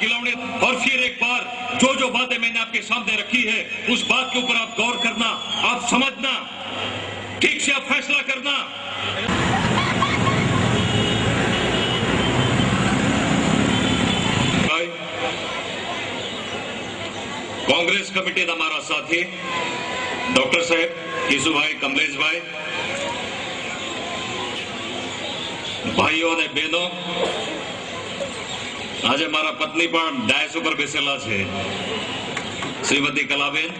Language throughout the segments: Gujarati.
खिलौने। और फिर एक बार जो बातें मैंने आपके सामने रखी है उस बात के ऊपर आप गौर करना, आप समझना, ठीक से आप फैसला करना। कांग्रेस कमिटी हमारा साथी डॉक्टर साहब केशु भाई, कमलेश भाई, भाइयों ने बहनों, आज मारा पत्नी पण डायस पर बेसेला है, श्रीमती कलाबेन।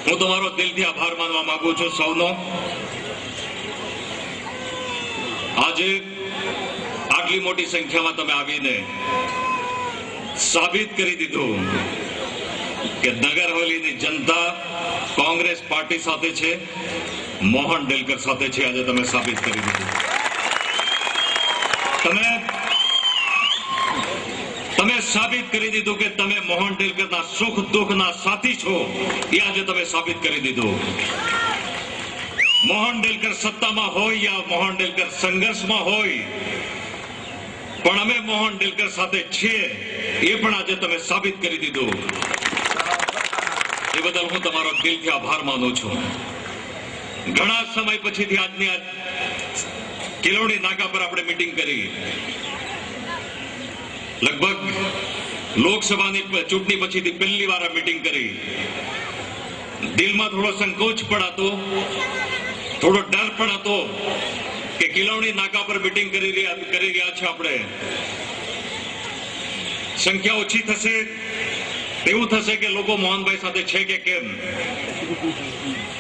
हूँ तमारो दिलथी आभार मानवा मांगू छू सौनो। आज आटली मोटी संख्या में तमे आवीने साबित करी दीधु कि नगर हवेलीनी जनता कांग्रेस पार्टी साथे छे, मोहन डेलकर साथे छे। आज तमे साबित करी दीधु। तमे साबित करी दीधु कि तमे मोहन डेलकर ना सुख दुख ना साथी छो। ये आज तमे साबित करी दीधु। मोहन डेलकर सत्ता में होय या मोहन डेलकर संघर्ष में होय, पण अमे मोहन डेलकर साथे छीए ये पण आज तमे साबित करी दीधु। ए बदल हूँ तमारो दिलथी आभार मानु छू। घणा समय पछीथी आजनी आज किलोड़ी नाका पर आपणे मीटिंग करी। लगभग लोकसभानी चूंटणी पछीथी पहली वार मीटिंग करी। दिल में थोड़ो संकोच पण हतो, थोड़ो डर पण हतो कि किलोड़ी नाका पर मीटिंग करी रह्या छे आपणे, संख्या ओછી થશે, એવું થશે કે લોકો મોહનભાઈ સાથે છે કે કેમ।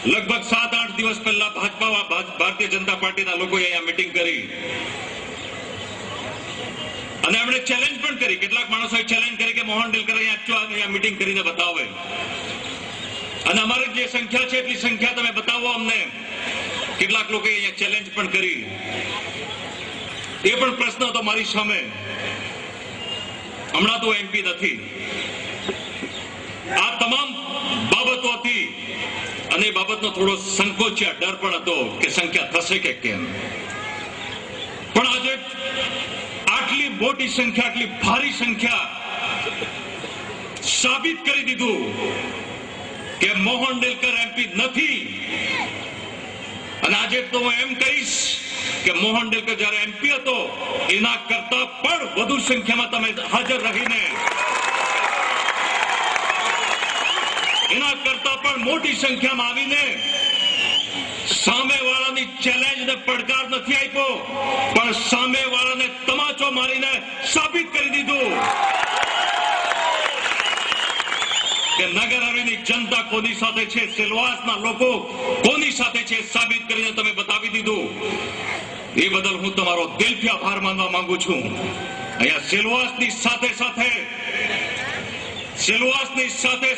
लगभग 7-8 દિવસ પહેલા ભારતીય જનતા પાર્ટીના લોકોએ અહીંયા મીટિંગ કરી અને એમણે ચેલેન્જ પણ કરી। કેટલાક માણસોએ ચેલેન્જ કરી કે મોહન ડેલકર અહીંયા મીટિંગ કરીને બતાવે અને અમારી જે સંખ્યા છે એટલી સંખ્યા તમે બતાવો અમને। કેટલાક લોકોએ અહીંયા ચેલેન્જ પણ કરી। એ પણ પ્રશ્ન હતો મારી સામે। હમણાં તો એમપી નથી। આ તમામ બાબતો હતી અને એ બાબતનો થોડો સંકોચ या ડર પણ હતો કે સંખ્યા થશે કે કેમ। પણ આજે આટલી મોટી સંખ્યા, આટલી ભારી સંખ્યા સાબિત કરી દીધું કે મોહન ડેલકર એમપી નથી। અને આજે તો હું એમ કહીશ કે મોહન ડેલકર જ્યારે એમપી હતો એના કરતા પણ વધુ સંખ્યામાં તમે હાજર રહીને એના કરતા પણ મોટી સંખ્યામાં આવીને સામેવાળાની ચેલેન્જ ને પડકાર નથી આપ્યો, પણ સામેવાળાને તમાચો મારીને સાબિત કરી દીધું કે નગર હવેલીની જનતા કોની સાથે છે, સેલવાસના લોકો કોની સાથે છે, સાબિત કરીને તમે બતાવી દીધું। એ બદલ હું તમારો દિલથી આભાર માનવા માંગુ છું। અહીંયા સેલવાસની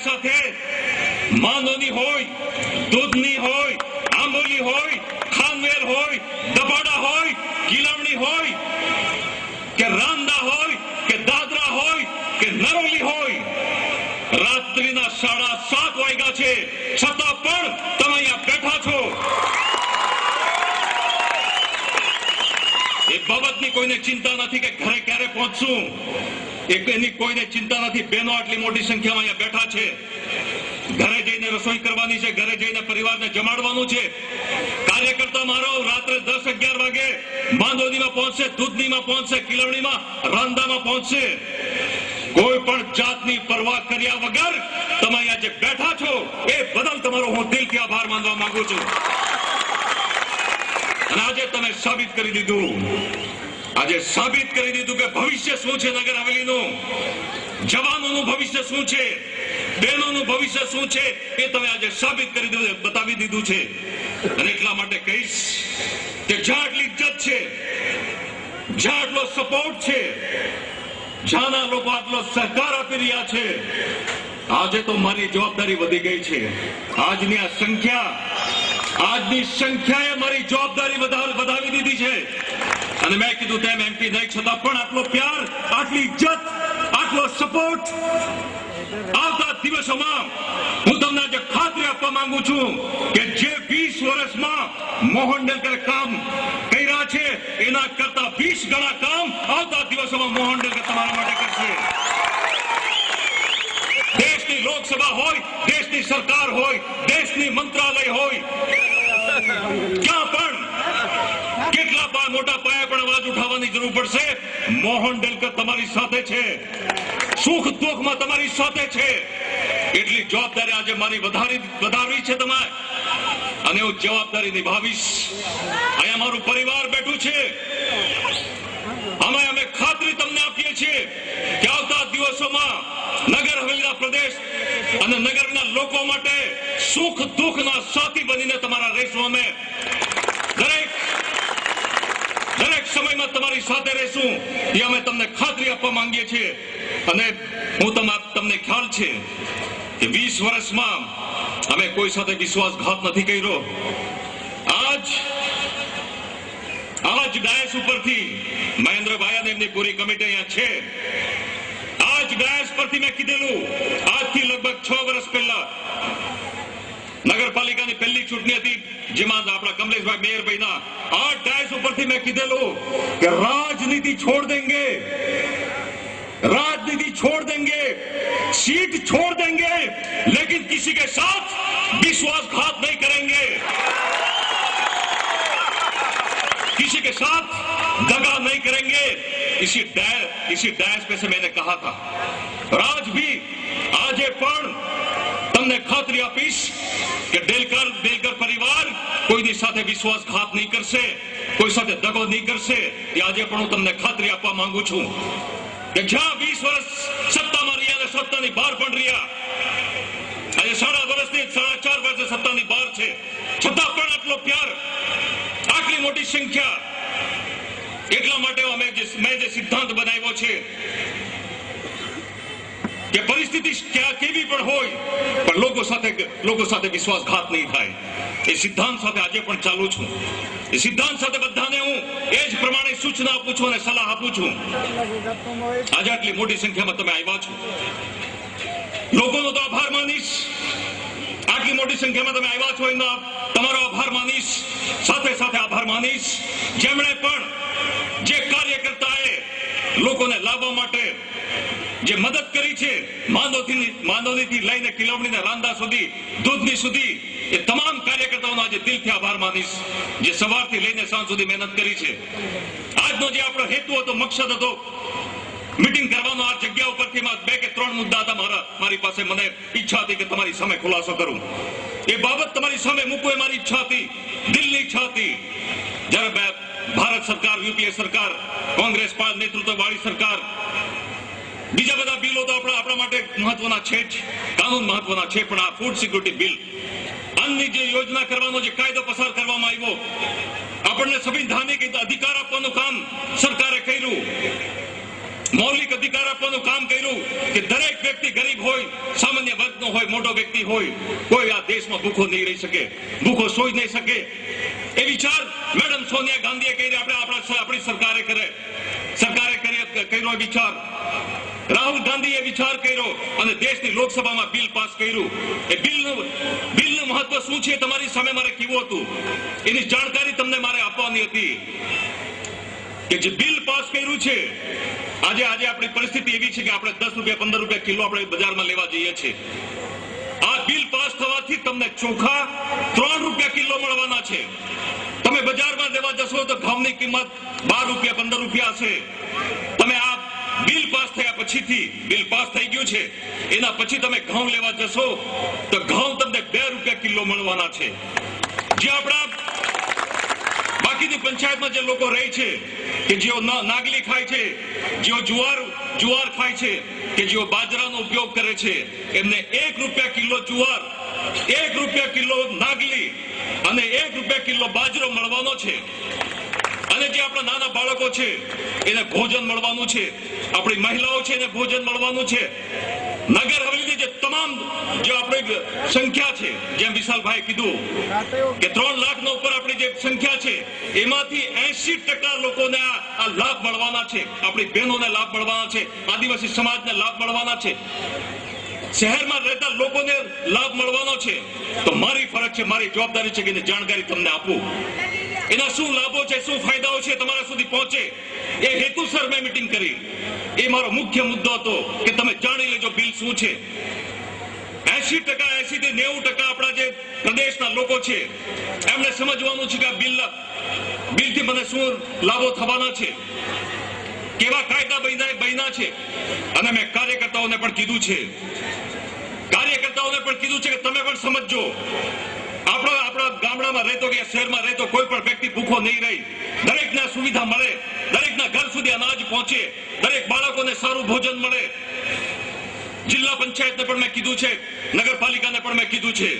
સાથે માંદોની હોય, દૂધની હોય, આંબોલી હોય, ખાનવેલ હોય, દબાડા હોય, કિલવણી હોય કે રાંદા હોય કે દાદરા હોય કે નરોલી હોય, રાત્રિના 7:30 વાગ્યા છે છતાં પણ તમે અહીંયા બેઠા છો। એ બાબતની કોઈને ચિંતા નથી કે ઘરે ક્યારે પહોંચશું, એની કોઈને ચિંતા નથી। બહેનો આટલી મોટી સંખ્યામાં અહીંયા બેઠા છે, ઘરે જઈને રસોઈ કરવાની છે, ઘરે જઈને પરિવારને જમાડવાનું છે। કાર્યકર્તા મારો રાત્રે 10-11 વાગે માંદોદીમાં પહોંચશે, દૂધનીમાં પહોંચશે, કિલવણીમાં, રાંદામાં પહોંચશે। કોઈ પણ જાતની પરવા કર્યા વગર તમે અહીંયા જે બેઠા છો એ બદલ તમારો હું દિલથી આભાર માનવા માંગુ છું। અને આજે તમે સાબિત કરી દીધું, આજે સાબિત કરી દીધું કે ભવિષ્ય શું છે નગર હવેલીનું, જવાનોનું ભવિષ્ય શું છે, બહેનોનું ભવિષ્ય શું છે એ તમે આજે સાબિત કરી દીધું, બતાવી દીધું છે। અને એટલા માટે કહીશ કે જ્યાં આટલી ઇજ્જત છે, જ્યાં આટલો સપોર્ટ છે, જ્યાંના લોકો આટલો સહકાર આપી રહ્યા છે, આજે તો મારી જવાબદારી વધી ગઈ છે। આજની આ સંખ્યાએ મારી જવાબદારી વધાવી દીધી છે। અને મેં કીધું તેમ એમપી નહીં છતાં પણ આટલો પ્યાર, આટલી ઇજ્જત, આટલો સપોર્ટ આવતા દિવસોમાં હું તમને આજે ખાતરી આપવા માંગુ છું કે જે 20 વર્ષમાં મોહન ડેલકરે કામ કર્યા છે એના કરતા 20 ગણા કામ આવતા દિવસોમાં મોહન ડેલકર તમારા માટે કરશે. દેશની લોકસભા હોય, દેશની સરકાર હોય, દેશની મંત્રાલય હોય, ક્યાં પણ કેટલા મોટા પાયે પણ અવાજ ઉઠાવવાની જરૂર પડશે, મોહન ડેલકર તમારી સાથે છે, સુખ દુઃખમાં તમારી સાથે છે. એટલી જવાબદારી આજે મારી વધારવી છે તમારે, અને હું જવાબદારી નિભાવીશ. અહીંયા મારું પરિવાર બેઠું છે. અમે ખાતરી તમને આપીએ છીએ કે આવતા દિવસોમાં નગર હવેલીના પ્રદેશ અને નગરના લોકો માટે સુખ દુઃખના સાથી બનીને તમારા રહીશું. અમે દરેક સમયમાં તમારી સાથે રહીશું એ અમે તમને ખાતરી આપવા માંગીએ છીએ. અને તમને ખ્યાલ છે કે 20 વર્ષમાં અમે કોઈ સાથે વિશ્વાસઘાત નથી કર્યો. આજ ડાયસ ઉપરથી મહેન્દ્રભાઈ અને એમની પૂરી કમિટી અહીંયા છે. આજ ડાયસ પરથી મેં કીધેલું, આજથી લગભગ 6 વર્ષ પહેલા નગરપાલિકાની પહેલી ચૂંટણી હતી, જેમાં આપણા કમલેશભાઈ મેયરભાઈના આ ડાયસ ઉપરથી મેં કીધેલું કે राजनीति छोड़ देंगे, सीट छोड़ देंगे, लेकिन किसी के साथ विश्वासघात नहीं करेंगे, किसी के साथ दगा नहीं करेंगे. इसी डायस पे से मैंने कहा था. आज भी આજે પણ તમને ખાતરી આપીશ કે ડેલકર પરિવાર કોઈની સાથે વિશ્વાસઘાત નહીં કરશે, કોઈ સાથે દગો નહીં કરશે. એ આજે પણ હું તમને ખાતરી આપવા માંગુ છું કે જ્યાં 20 વર્ષ સત્તામાં રહ્યા અને સત્તાની બહાર પણ રહ્યા, આજે 4.5 વર્ષ સત્તાની બહાર છે, છતાં પણ આટલો પ્યાર, આટલી મોટી સંખ્યા. એટલા માટે મેં જે સિદ્ધાંત બનાવ્યો છે કે પરિસ્થિતિ કેવી પણ હોય પણ લોકો સાથે વિશ્વાસઘાત નહીં થાય, એ સિદ્ધાંત સાથે આજે પણ ચાલુ છું. એ સિદ્ધાંત સાથે બધાને હું એ જ પ્રમાણે સૂચના આપું છું અને સલાહ આપું છું. આજે આટલી મોટી સંખ્યામાં તમે આવ્યા છો, લોકોનો તો આભાર માનીશ. આટલી મોટી સંખ્યામાં તમે આવ્યા છો એનો તમારો આભાર માનીશ. સાથે સાથે આભાર માનીશ જેમણે પણ, જે કાર્યકર્તાએ લોકોને લાવવા માટે જે મદદ કરી છે, માંદોદીથી લઈને કિલોમણીના રાંદા સુધી, દૂધની સુધી, એ તમામ કાર્યકર્તાઓનો આજે દિલથી આભાર માનીશ, જે સવારથી લઈને સાંજ સુધી મહેનત કરી છે. આજનો જે આપણો હેતુ હતો, મકસદ હતો મીટિંગ કરવાનો, આ જગ્યા ઉપરથી 2 કે 3 મુદ્દા હતા મારી પાસે. મને ઈચ્છા હતી કે તમારી સામે ખુલાસો કરું, એ બાબત તમારી સામે મૂકવું, એ મારી ઈચ્છા હતી, દિલની ઈચ્છા હતી. જ્યારે ભારત સરકાર, યુપીએ સરકાર, કોંગ્રેસ નેતૃત્વ વાળી સરકાર, બીજા બધા બિલો તો આપણા માટે મહત્વના છે જ, કાનૂન મહત્વના છે, પણ આ ફૂડ સિક્યુરિટી બિલ, અન્નની જે યોજના કરવાનો જે કાયદો પસાર કરવામાં આવ્યો, આપણને સંવિધાનિક અધિકાર આપવાનું કામ સરકારે કર્યું, મૌલિક અધિકાર આપવાનું કામ કર્યું કે દરેક વ્યક્તિ, ગરીબ હોય, સામાન્ય વર્ગનો હોય, મોટો વ્યક્તિ હોય, કોઈ આ દેશમાં ભૂખો નહીં રહી શકે, ભૂખો સોઈ નહીં શકે. એ વિચાર મેડમ સોનિયા ગાંધીએ કરી, આપણી સરકારે કર્યો વિચાર, રાહુલ ગાંધીએ વિચાર કર્યો અને દેશની લોકસભામાં બિલ પાસ કર્યું. એ બિલનું મહત્વ શું છે તમારી સામે મારે કહેવું હતું, એની જાણકારી તમને મારે આપવાની હતી કે જે બિલ પાસ કર્યું છે, આજે આપણી પરિસ્થિતિ એવી છે કે આપણે 10 રૂપિયા 15 રૂપિયા કિલો આપણે બજારમાં લેવા જઈએ છીએ. આ બિલ પાસ થવાથી તમને ચોખા 3 રૂપિયા કિલો મળવાના છે. તમે બજારમાં લેવા જશો તો ઘઉંની કિંમત 12 રૂપિયા 15 રૂપિયા છે. તમે આ બિલ પાસ થયા પછીથી, બિલ પાસ થઈ ગયું છે એના પછી તમે ઘઉં લેવા જશો તો ઘઉં તમને 2 રૂપિયા કિલો મળવાના છે. જે આપણા બાકીની પંચાયતમાં જે લોકો રહે છે કે જેઓ નાગલી ખાય છે, જેઓ જુવાર ખાય છે, કે જેઓ બાજરાનો ઉપયોગ કરે છે, એમને 1 રૂપિયા કિલો જુવાર, 1 રૂપિયા કિલો નાગલી અને 1 રૂપિયા કિલો બાજરો મળવાનો છે. અને જે આપણા નાના બાળકો છે એને ભોજન મળવાનું છે, આપણી મહિલાઓ છે એને ભોજન મળવાનું છે. નગર હવેલીની જે તમામ જે આપણી સંખ્યા છે, જેમ વિશાલભાઈ કીધું કે 3 લાખનો ઉપર આપણી જે સંખ્યા છે, એમાંથી 80% લોકોને આ લાભ મળવાના છે, આપણી બહેનોને લાભ મળવાના છે, આદિવાસી સમાજને લાભ મળવાના છે, શહેરમાં રહેતા લોકોને લાભ મળવાનો છે. તો મારી ફરજ છે, મારી જવાબદારી છે કે એની જાણકારી તમને આપું. એના શું લાભો છે, શું ફાયદાઓ છે તમારા સુધી પહોંચે, એ હેતુસર મેં મીટિંગ કરી. એ મારો મુખ્ય મુદ્દો હતો કે તમે જાણી લેજો બિલ શું છે. 80% 80 થી 90% આપણા જે પ્રદેશના લોકો છે એમને સમજવાનું છે કે આ બિલથી મને શું લાભો થવાના છે, કેવા કાયદા બન્યા છે. અને મેં કાર્યકર્તાઓને પણ કીધું છે કે તમે પણ સમજો. આપણા ગામડામાં રહેતો કે શહેરમાં રહેતો કોઈ પણ વ્યક્તિ ભૂખો નહીં રહી. દરેકને સુવિધા મળે, દરેકના ઘર સુધી અનાજ પહોંચે, દરેક બાળકોને સારું ભોજન મળે. જિલ્લા પંચાયતને પણ મેં કીધું છે, નગરપાલિકાને પણ મેં કીધું છે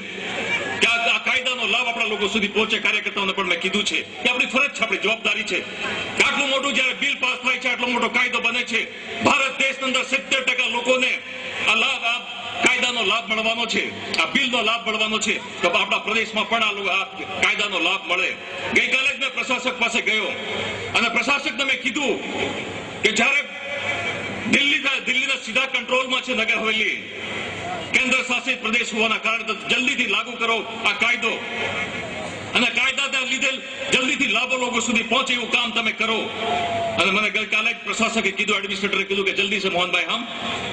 કે આ કાયદાનો લાભ આપણા લોકો સુધી પહોંચે. કાર્યકર્તાઓને પણ મેં કીધું છે કે આપણી ફરજ છે, આપણી જવાબદારી છે. આટલું મોટું જયારે બિલ પાસ થાય છે, આટલો મોટો કાયદો બને છે, ભારત દેશની અંદર 70% લોકોને આ કાયદાનો લાભ મળવાનો છે, આ બિલનો લાભ મળવાનો છે. તો આપણા પ્રદેશમાં પણ આ કાયદાનો લાભ મળે. ગઈકાલે જ મેં પ્રશાસક પાસે ગયો અને પ્રશાસકને મેં કીધું કે જ્યારે દિલ્હીના સીધા કંટ્રોલમાં છે નગર હવેલી, કેન્દ્ર શાસિત પ્રદેશ હોવાના કારણે જલ્દીથી લાગુ કરો આ કાયદો, અને કાયદાના લીધે જલ્દીથી લાભો લોકો સુધી પહોંચે એવું કામ તમે કરો. અને મને ગઈકાલે જ પ્રશાસકે કીધું, एडमिनिस्ट्रेटरे કીધું કે जल्दी से मोहन भाई हम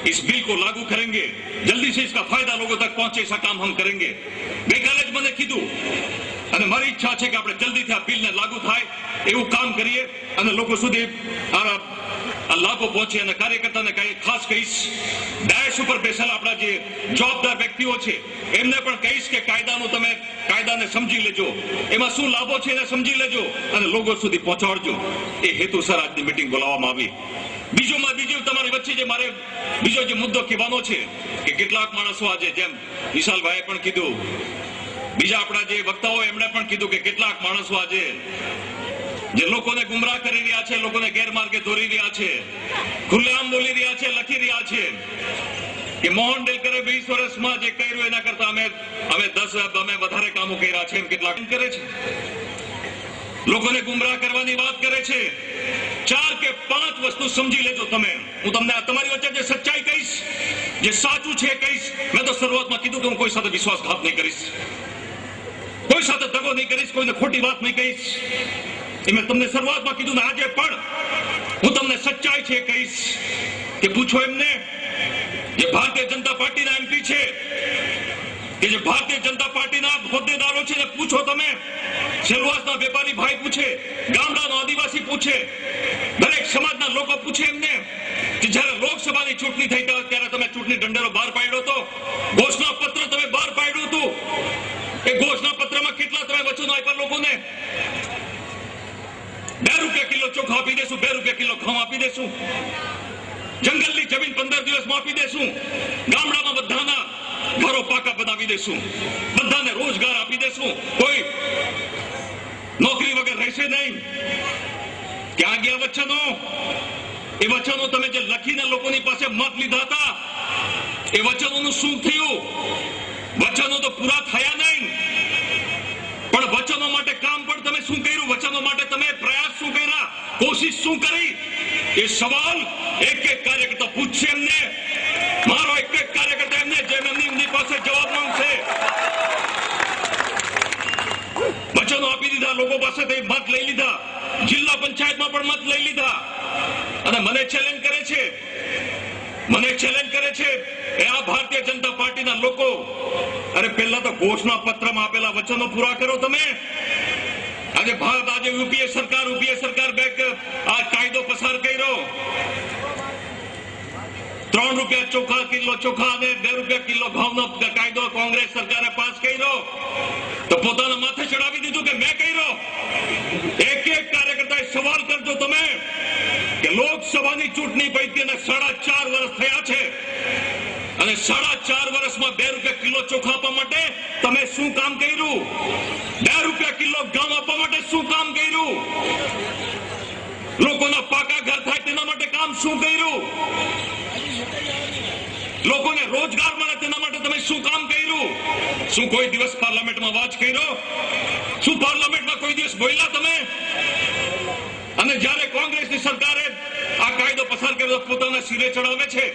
इस बिल को लागू करेंगे, जल्दी से इसका फायदा लोगों तक पहुंचे, ऐसा काम हम करेंगे. ગઈકાલે જ મને કીધું અને મારી ઈચ્છા છે કે આપણે જલ્દીથી આ બિલને લાગુ થાય એવું કામ કરીએ અને લોકો સુધી આ લાભો પહોંચે. અને કાર્યકર્તાને ખાસ કહીશ, ડેશ ઉપર બેસેલા આપણા જે જવાબદાર વ્યક્તિઓ છે એમને પણ કહીશ કે કાયદાને સમજી લેજો, એમાં શું લાભો છે એને સમજી લેજો અને લોકો સુધી પહોંચાડજો. એ હેતુસર આજની મીટિંગ બોલાવવામાં આવી. બીજું તમારી વચ્ચે જે મારે બીજો જે મુદ્દો કહેવાનો છે કે કેટલાક માણસો આજે, જેમ વિશાલભાઈએ પણ કીધું, બીજા આપણા જે વક્તાઓ એમણે પણ કીધું કે કેટલાક માણસો આજે જે લોકોને ગુમરાહ કરી રહ્યા છે, લોકોને ગેરમાર્ગે દોરી રહ્યા છે, ખુલ્લેઆમ બોલી રહ્યા છે, લખી રહ્યા છે કે મોહન ડેલકરે 20 વર્ષમાં જે કર્યું એના કરતા અમે વધારે કામો કર્યા છે એમ કેટલાક કરે છે. લોકોને ગુમરાહ કરવાની વાત કરે છે. 4 કે 5 વસ્તુ સમજી લેજો તમે. હું તમને તમારી વચ્ચે જે સચ્ચાઈ કહીશ, જે સાચું છે કહીશ. મેં તો શરૂઆતમાં કીધું કે હું કોઈ સાથે વિશ્વાસઘાત નહીં કરીશ, કોઈ સાથે દગો નહીં કરીશ, કોઈને ખોટી વાત નહીં કહીશ. એ મેં તમને શરૂઆતમાં કીધું ને આજે પણ હું તમને સચ્ચાઈ છે કહીશ કે પૂછો એમને જે ભારતીય જનતા પાર્ટીના એમપી છે, કે જે ભારતીય જનતા પાર્ટીના હોદ્દેદારો છે, પૂછો તમે. સેલવાસના વેપારી ભાઈ પૂછે, ગામડાનો આદિવાસી પૂછે, દરેક સમાજના લોકો પૂછે એમને કે જ્યારે લોકસભાની ચૂંટણી થઈ ત્યારે તમે ચૂંટણી ઢંઢેરો બહાર પાડ્યો હતો, ઘોષણા પત્ર તમે બહાર પાડ્યું હતું. એ ઘોષણા પત્રમાં કેટલા તમે વચનો આપ્યા લોકોને? 2 રૂપિયા કિલો ચોખા આપી દેશું, 2 રૂપિયા કિલો ઘઉં આપી દેશું, જંગલની જમીન 15 દિવસમાં આપી દેશું, ગામડામાં બધાના ઘરો પાકા બનાવી દેશું, બધાને રોજગાર આપી દેશું, કોઈ નોકરી વગર રહેશે નહીં. ક્યાં ગયા વચનો? એ વચનો તમે જે લખીને લોકોની પાસે મત લીધા હતા, એ વચનોનું શું થયું? વચનો તો પૂરા થયા નહીં, પણ વચનો માટે કામ પણ તમે શું કર્યું? વચનો માટે તમે પ્રયાસ શું કર્યા? કોશિશ શું કરી? એ સવાલ એક કાર્યકર્તા પૂછશે એમને. મારો એક કાર્યકર્તા એમને જેમ એમની પાસે જવાબ માંગશે. વચનો આપી દીધા, લોકો પાસેથી મત લઈ લીધા, જિલ્લા પંચાયતમાં પણ મત લઈ લીધા અને મને ચેલેન્જ કરે છે એ આ ભારતીય જનતા પાર્ટીના લોકો. અરે પહેલા તો ઘોષણા પત્રમાં આપેલા વચનો પૂરા કરો તમે. આજે યુપીએ સરકાર બેક આ કાયદો પસાર કર્યો. 3 રૂપિયા કિલો ચોખા અને 2 રૂપિયા કિલો ઘઉંનો કાયદો કોંગ્રેસ સરકારે પાસ કર્યો તો પોતાના માથે ચડાવી દીધું કે મેં કર્યો. એક કાર્યકર્તાએ સવાલ કરજો તમે કે લોકસભાની ચૂંટણી પૈકી 4.5 વર્ષ થયા છે અને 4.5 વર્ષમાં 2 રૂપિયા કિલો ચોખા આપવા માટે તમે શું કામ કર્યું? 2 રૂપિયા કિલો ઘઉં આપવા માટે શું કામ કર્યું? લોકોના પાકા ઘર થાય તેના માટે કામ શું કર્યું? લોકોને રોજગાર મળે તેના માટે તમે શું કામ કર્યું? શું કોઈ દિવસ પાર્લામેન્ટમાં અવાજ કર્યો? શું પાર્લામેન્ટમાં કોઈ દિવસ બોલ્યા તમે? અને જ્યારે કોંગ્રેસની સરકારે આ કાયદો પસાર કર્યો પોતાના સિરે ચડાવે છે,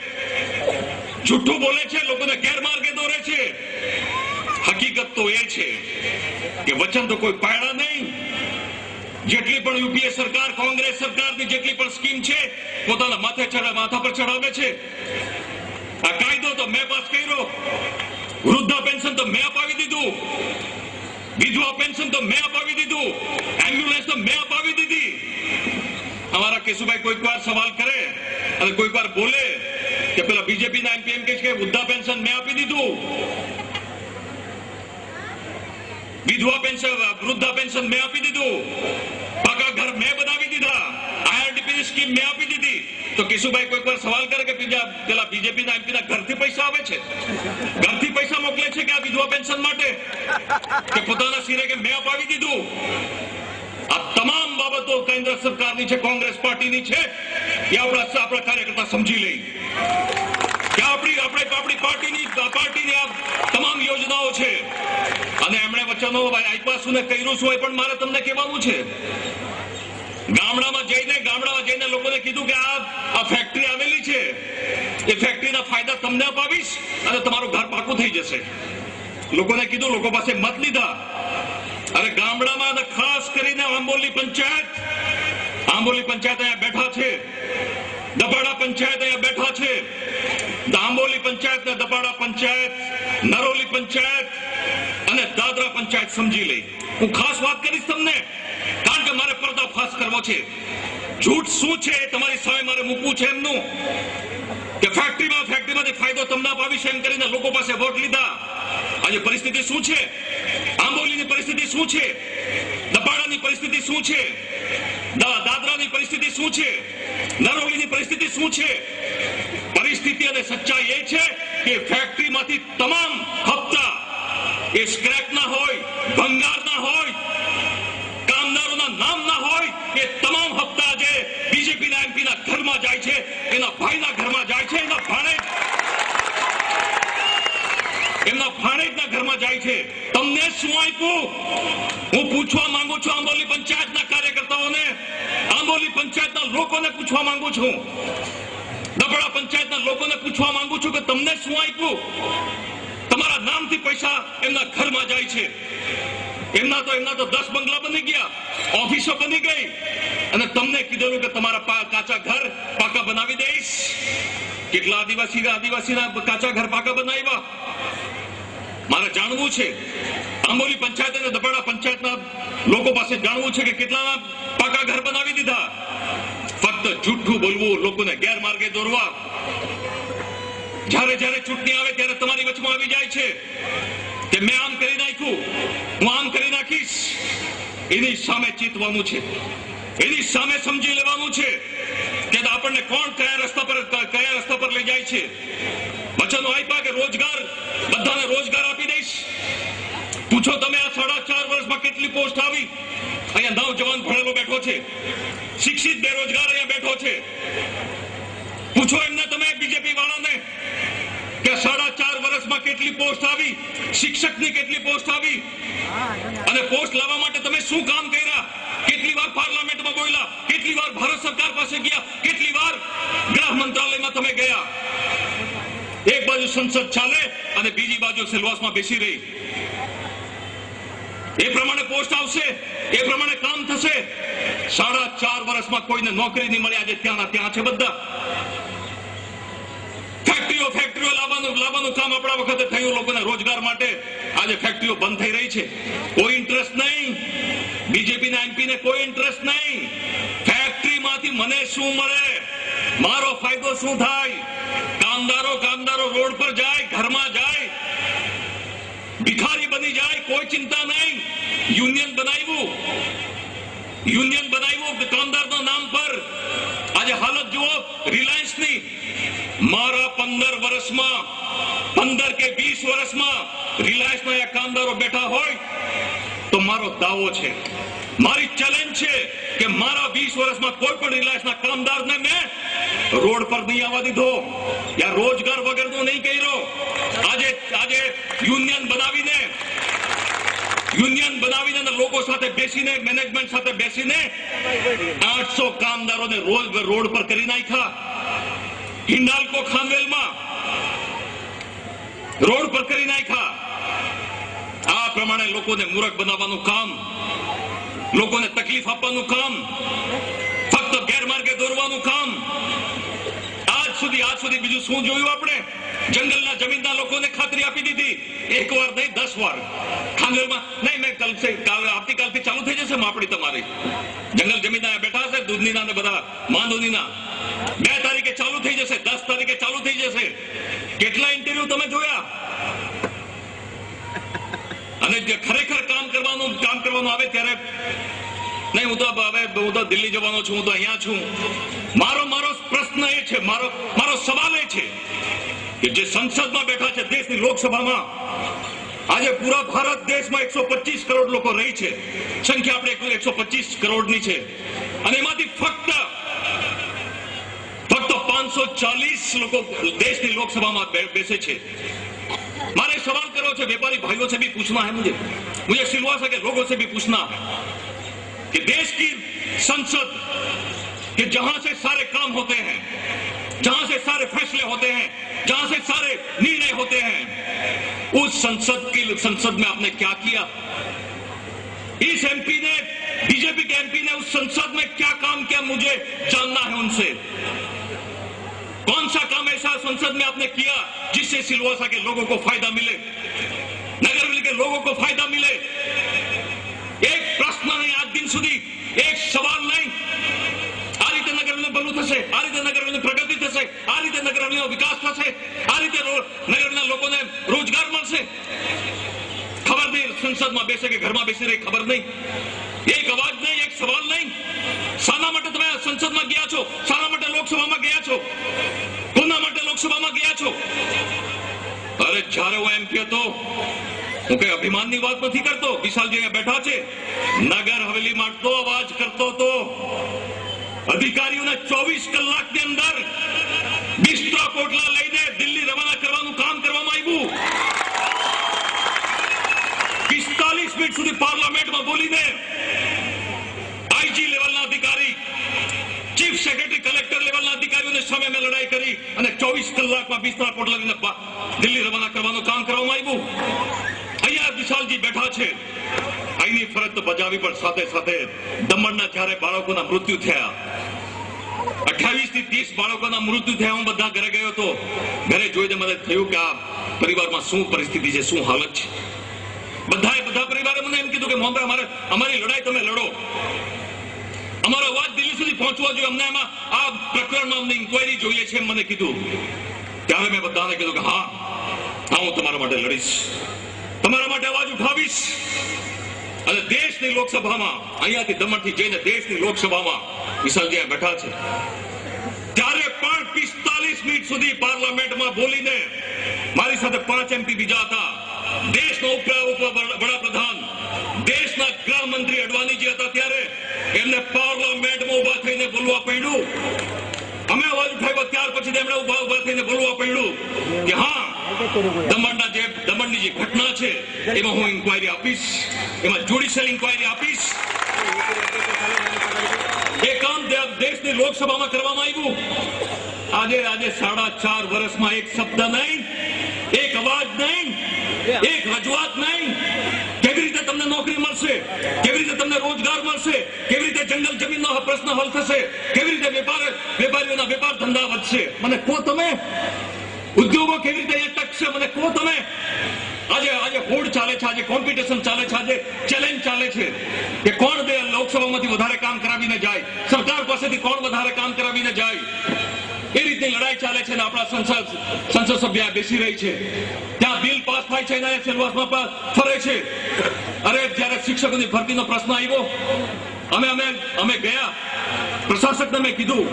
જૂઠું બોલે છે, લોકોને ગેરમાર્ગે દોરે છે. હકીકત તો એ છે કે વચન તો કોઈ પાડ્યા નહીં, જેટલી પણ યુપીએ સરકાર કોંગ્રેસ સરકારની જેટલી પણ સ્કીમ છે પોતાના માથા પર ચડાવે છે. આ કાયદો તો મેં પાસ કર્યો, વૃદ્ધા પેન્શન તો મેં અપાવી દીધું, વિધવા પેન્શન તો મેં અપાવી દીધું, એમ્બ્યુલન્સ તો મેં અપાવી દીધી. અમારા કેશુભાઈ કોઈક વાર સવાલ કરે અને કોઈક વાર બોલે કે પેલા બીજેપીના એમપી એમ કે વૃદ્ધા પેન્શન મેં આપી દીધું, વિધવા પેન્શન વૃદ્ધા પેન્શન મેં આપી દીધું, પાકા ઘર મેં બનાવી દીધા, આઈઆરડીપી ની સ્કીમ મેં આપી દીધી. તો કેશુભાઈ કોઈક વાર સવાલ કરે કે પેલા બીજેપીના એમપીના ઘરથી પૈસા આવે છે, ઘરથી પૈસા મોકલે છે કે આ વિધવા પેન્શન માટે, કે પોતાના સિરે કે મેં અપાવી દીધું. આ તમામ બાબતો કેન્દ્ર સરકારની છે, કોંગ્રેસ પાર્ટીની છે. એ આપણા કાર્યકર્તા સમજી લઈ કે આપણી પાર્ટીની આ તમામ યોજનાઓ છે. અને એમણે વચનો આપ્યા શું ને કર્યું શું એ પણ મારે તમને કહેવાનું છે. ગામડામાં જઈને લોકોને કીધું કે આ ફેક્ટરી આવેલી છે, એ ફેક્ટરીના ફાયદા તમને અપાવીશ અને તમારું ઘર પાકું થઈ જશે. લોકોને કીધું, લોકો પાસે મત લીધા. અરે ગામડામાં ખાસ કરીને આંબોલી પંચાયત અહીંયા બેઠા છે, દબાડા પંચાયત અહીંયા બેઠા છે. આંબોલી પંચાયત ને દબાડા પંચાયત, નરોલી પંચાયત અને દાદરા પંચાયત સમજી લઈ. હું ખાસ વાત કરીશ તમને, કારણ કે મારે પર્દાફાશ કરવો છે. જૂઠ શું છે એ તમારી સામે મારે મૂકવું છે. એમનું કે ફેક્ટરીમાંથી ફાયદો તમને અપાવીશ એમ કરીને લોકો પાસે વોટ લીધા. આજે પરિસ્થિતિ શું છે? આંબોલીની પરિસ્થિતિ શું છે? દબાડાની પરિસ્થિતિ શું છે? દાદરાની પરિસ્થિતિ શું છે? નરોલીની પરિસ્થિતિ શું છે? પરિસ્થિતિ અને સચ્ચાઈ એ છે કે ફેક્ટરીમાંથી તમામ હપ્તા એ સ્ક્રેપ ના હોય, ભંગાર ના હોય, કામદારોના નામ ના હોય, એ તમામ હપ્તા જે બીજેપીના એમપીના ઘરમાં જાય છે, એના ભાઈના ઘરમાં જાય છે, એના ભાણેજના ઘરમાં જાય છે. તમને શું આપ્યું? હું પૂછવા માંગુ છું આંબોલી પંચાયતના કાર્યકર્તાઓને, આંબોલી પંચાયતના લોકોને પૂછવા માંગુ છું, દબડા પંચાયતના લોકોને પૂછવા માંગુ છું કે તમને શું આપ્યું? તમારા નામથી પૈસા એમના ઘરમાં જાય છે. એમના તો 10 બંગલા બની ગયા, ઓફિસો બની ગઈ, અને તમને કીધેલું કે તમારા કાચા ઘર પાકા બનાવી દઈશ. કેટલા આદિવાસીના કાચા ઘર પાકા બનાવ્યા? મારે જાણવું છે. આંબોલી પંચાયત અને દબાડા પંચાયતના લોકો પાસે જાણવું છે કે કેટલાના પાકા ઘર બનાવી દીધા. ફક્ત જૂઠું બોલવું, લોકોને ગેરમાર્ગે દોરવા. જ્યારે ચૂંટણી આવે ત્યારે તમારી વચમાં આવી જાય છે કે મેં આમ કરી નાખ્યું, હું આમ કરી નાખીશ. એની સામે ચીતવાનું છે, એની સામે સમજી લેવાનું છે કે આપણને કોણ કયા રસ્તા પર લઈ જાય છે. વચનો આપ્યા કે બધાને રોજગાર આપી દઈશ. પૂછો તમે આ 4.5 વર્ષમાં કેટલી પોસ્ટ આવી? અહીંયા નવજવાન ભણેલો બેઠો છે, શિક્ષિત બેરોજગાર અહીંયા બેઠો છે. પૂછો એમને તમે બીજેપી વાળાને કે 4.5 વર્ષમાં કેટલી પોસ્ટ આવી, શિક્ષકની કેટલી પોસ્ટ આવી, અને પોસ્ટ લાવવા માટે તમે શું કામ કર્યા? કેટલી વાર પાર્લામેન્ટમાં બોલ્યા, કેટલી વાર ભારત સરકાર પાસે ગયા, કેટલી વાર ગૃહ મંત્રાલયમાં તમે ગયા? એક બાજુ સંસદ ચાલે અને બીજી બાજુ સેલવાસમાં બેસી રહી. એ પ્રમાણે પોસ્ટ આવશે, એ પ્રમાણે કામ થશે. 4.5 વર્ષમાં કોઈને નોકરી નહીં મળે. આજે ત્યાં છે બધા. ફેક્ટરીઓ લાવવાનું કામ આપણા વખતે થયું લોકોને રોજગાર માટે. આજે ફેક્ટરીઓ બંધ થઈ રહી છે. કોઈ ઇન્ટરેસ્ટ નહીં, બીજેપીના એમપીને કોઈ ઇન્ટરેસ્ટ નહીં. ફેક્ટરીમાંથી મને શું મળે, મારો ફાયદો શું થાય? કામદારો રોડ પર જાય, ઘરમાં જાય, ભિખારી બની જાય, કોઈ ચિંતા નહીં. યુનિયન બનાવ્યું કામદારના નામ પર. આજે હાલત જુઓ રિલાયન્સની. મારા 15 વર્ષમાં 15 કે 20 વર્ષમાં રિલાયન્સના કામદારો બેઠા હોય તો મારો દાવો છે, મારી ચેલેન્જ છે કે મારા 20 વર્ષમાં કોઈ પણ રિલાયન્સના કામદારને મેં રોડ પર નહીં આવવા દીધો, યા રોજગાર વગરનો નહીં કર્યો. આજે યુનિયન બનાવીને લોકો સાથે બેસીને, મેનેજમેન્ટ સાથે બેસીને 800 કામદારોને રોડ પર કરી નાખ્યા. હિંડાલ્કો ખાનવેલમાં રોડ પર કરી નાખ્યા. આ પ્રમાણે લોકોને મૂર્ખ બનાવવાનું કામ લોકોને તકલીફ આપવાનું કામ, ફક્ત ગેરમાર્ગે દોરવાનું કામ. આજ સુધી બીજું શું જોયું આપણે? જંગલના જમીનના લોકોને ખાતરી આપી દીધી, એક વાર નહીં 10 વાર. ખાંગરમાં નહીં, મેં આવતીકાલથી ચાલુ થઈ જશે માપણી તમારી. જંગલ જમીનના બેઠા છે, દૂધનીના ને બધા માંદોનીના 2 તારીખે ચાલુ થઈ જશે, 10 તારીખે ચાલુ થઈ જશે. કેટલા ઇન્ટરવ્યુ તમે જોયા? અને જે ખરેખર કામ કરવાનું આવે ત્યારે નહીં, હું તો દિલ્હી જવાનો છું, હું તો અહીંયા છું. મારો પ્રશ્ન એ છે, મારો સવાલ એ છે કે જે સંસદમાં બેઠા છે, દેશની લોકસભામાં, આજે પૂરા ભારત દેશમાં 125 કરોડ લોકો રહી છે. સંખ્યા આપણે 125 કરોડની છે, અને એમાંથી ફક્ત 540 લોકો દેશની લોકસભામાં બેસે છે. मारे सवाल करो छे, व्यापारी भाइयों से भी पूछना है, मुझे सिलवासा के लोगों से भी पूछना है कि देश की संसद कि जहां से सारे काम होते हैं, जहां से सारे फैसले होते हैं, जहां से सारे निर्णय होते हैं, उस संसद में आपने क्या किया? इस एमपी ने, बीजेपी के एमपी ने उस संसद में क्या काम किया, मुझे जानना है उनसे. कौन सा काम ऐसा संसद में आपने किया जिससे सिलवासा के लोगों को फायदा मिले, नगरवेली के लोगों को फायदा मिले? एक प्रश्न नहीं, आज दिन सुधी एक सवाल नहीं. आ रीते नगरवेली भલું થશે, આ રીતે નગરવેલી પ્રગતિ થશે, આ રીતે નગરવેલીનો વિકાસ થશે, આ રીતે નગરના લોકોને રોજગાર મળશે. ખબર નહીં સંસદમાં બેસે કે ઘરમાં બેસી રહી, ખબર નહીં. એક અવાજ નહીં, એક સવાલ નહીં. શાના માટે તમે સંસદમાં ગયા છો? શાના માટે લોકસભામાં ગયા છો? કોના માટે લોકસભામાં ગયા છો? અરે જ્યારે હું એમપી હતો, હું કઈ અભિમાનની વાત નથી કરતો. વિશાલજી અહીંયા બેઠા છે, નગર હવેલી માટે અવાજ કરતો હતો. અધિકારીઓને 24 કલાકની અંદર બિસ્તરા પોટલા લઈને દિલ્હી રવાના કરવાનું કામ કરવામાં આવ્યું. 45 મિનિટ સુધી પાર્લામેન્ટમાં બોલીને આઈજી લેવલના અધિકારી, ચીફ સેક્રેટરી, કલેક્ટર લેવલના અધિકારીઓને સામે મેં લડાઈ કરી અને 24 કલાકમાં બિસ્તરા પોટલા લઈને દિલ્હી રવાના કરવાનું કામ કરવામાં આવ્યું. અહીંયા વિશાલજી બેઠા છે, અહીંની ફરજ તો બજાવી, પણ સાથે સાથે દમણના જ્યારે બાળકોના મૃત્યુ થયા, 28 થી 30 બાળકોના મૃત્યુ થયા, હું બધા ઘરે ગયો હતો. ઘરે જોઈને મને થયું કે આ પરિવારમાં શું પરિસ્થિતિ છે, શું હાલત છે. બધા પરિવારે મને એમ કીધું કે મોહમ્મદ, અમારી લડાઈ તમે લડો, અમારો અવાજ દિલ્હી સુધી પહોંચવો જોઈએ, અમને એમાં આ પ્રકરણમાં અમને ઇન્કવાયરી જોઈએ છે, મને કીધું. ત્યારે મેં બધાને કીધું કે હા, હું તમારા માટે લડીશ, તમારા માટે અવાજ ઉઠાવીશ. અને દેશની લોકસભામાં, અહીંયાથી દમણથી જઈને દેશની લોકસભામાં વિશાલજી બેઠા છે, ત્યારે પણ 45 મિનિટ સુધી પાર્લામેન્ટમાં બોલીને, મારી સાથે 5 એમપી બીજા હતા, દેશનો વડાપ્રધાન, દેશના ગૃહમંત્રી અડવાણીજી હતા, ત્યારે એમને પાર્લામેન્ટમાં ઉભા થઈને બોલવા પડ્યું. અમે અવાજ ઉઠાવ્યો, ત્યાર પછી એમણે ઉભા થઈને બોલવા પડ્યું કે હા, દમણની જે ઘટના છે એમાં હું ઇન્કવાયરી આપીશ, એમાં જ્યુડિશિયલ ઇન્કવાયરી આપીશ. એ કામ દેશની લોકસભામાં કરવામાં આવ્યું. આજે 4.5 વર્ષમાં એક શબ્દ નહીં, એક અવાજ નહીં, એક રજૂઆત નહીં. કેવી રીતે તમને નોકરી મળશે? કેવી રીતે તમને રોજગાર મળશે? કેવી રીતે જંગલ જમીનનો પ્રશ્ન હલ થશે? કેવી રીતે વેપારીઓના વેપાર ધંધા વધશે? મને કહો તમે. ઉદ્યોગો કેવી રીતે ટકશે? મને કહો તમે. આજે હોડ ચાલે છે, આજે કોમ્પિટિશન ચાલે છે, આજે ચેલેન્જ ચાલે છે કે કોણ લોકસભામાંથી વધારે કામ કરાવીને જાય, સરકાર પાસેથી કોણ વધારે કામ કરાવીને જાય. એ રીતની લડાઈ ચાલે છે. આપણા સંસદ સભ્ય બેસી રહી છે, ત્યાં બિલ પાસ થાય છે, એના સિલવાસમાં ફરે છે. અરે જ્યારે શિક્ષકોની ભરતીનો પ્રશ્ન આવ્યો, અમે ગયા, પ્રશાસકને મેં કીધું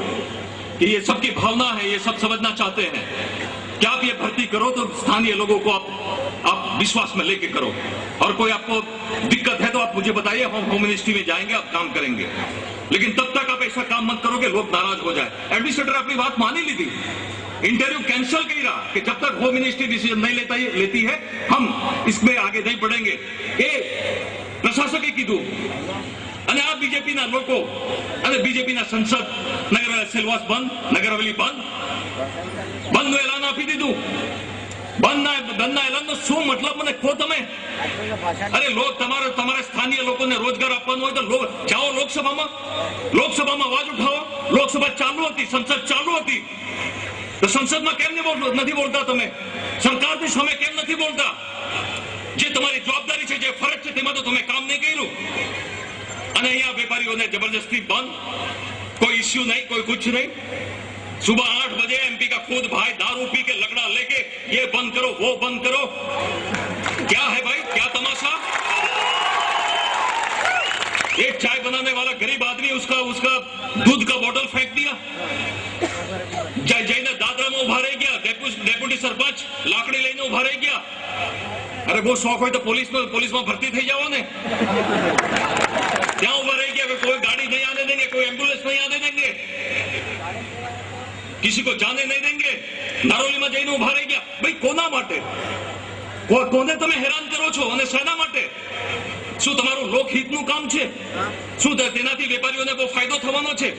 कि ये सबकी भावना है, ये सब समझना चाहते हैं कि आप ये भर्ती करो तो स्थानीय लोगों को आप विश्वास में लेके करो, और कोई आपको दिक्कत है तो आप मुझे बताइए, हम होम मिनिस्ट्री में जाएंगे, आप काम करेंगे, लेकिन तब तक आप ऐसा काम मत करो कि लोग नाराज हो जाए. एडमिनिस्ट्रेटर अपनी बात मान ही ली थी, इंटरव्यू कैंसिल कर रहा कि जब तक होम मिनिस्ट्री डिसीजन नहीं लेती है हम इसमें आगे नहीं बढ़ेंगे. એ પ્રશાસકે કીધું. અને આ બીજેપીના લોકો અને બીજેપીના સંસદ, નગરવેલી સેલવાસ બંધ, નગરવેલી બંધનું એલાન આપી દીધું. બંધના એલાનનો શું મતલબ મને કહો તમે? અરે તમારે સ્થાનીય લોકોને રોજગાર આપવાનો હોય તો જાઓ લોકસભામાં અવાજ ઉઠાવો. લોકસભા ચાલુ હતી, સંસદ ચાલુ હતી, તો સંસદમાં કેમ નથી બોલતા તમે? સરકારની સામે કેમ નથી બોલતા? જે તમારી જવાબદારી છે, જે ફરજ છે, તેમાં તો તમે કામ નહીં કર્યું. અને અહીંયા વેપારીઓને જબરદસ્તી બંધ, कोई इश्यू नहीं, कोई कुछ नहीं. सुबह 8 बजे एमपी का खुद भाई दारू पी के लगड़ा लेके ये बंद करो, वो बंद करो. क्या है भाई, क्या तमाशा? एक चाय बनाने वाला गरीब आदमी उसका दूध का बोतल फेंक दिया. जयने दादरा में उभा रही गया. डेप्यूटी सरपंच लाकड़ी लेने उभा रही गया. अरे वो शौक हो तो पुलिस में भर्ती थी जाओ ने. ત્યાં ઉભા રહી ગયા, कोई गाड़ी नहीं आने देंगे, कोई एम्बुलेंस नहीं आने देंगे, किसी को जाने नहीं देंगे. નારોલીમાં જઈને ઉભા રહી ગયા. ભાઈ કોના માટે? કોને તમે હેરાન કરો છો અને શેના માટે? શું તમારું લોકહિતનું કામ છે? શું તેનાથી વેપારીઓને બહુ ફાયદો થવાનો છે?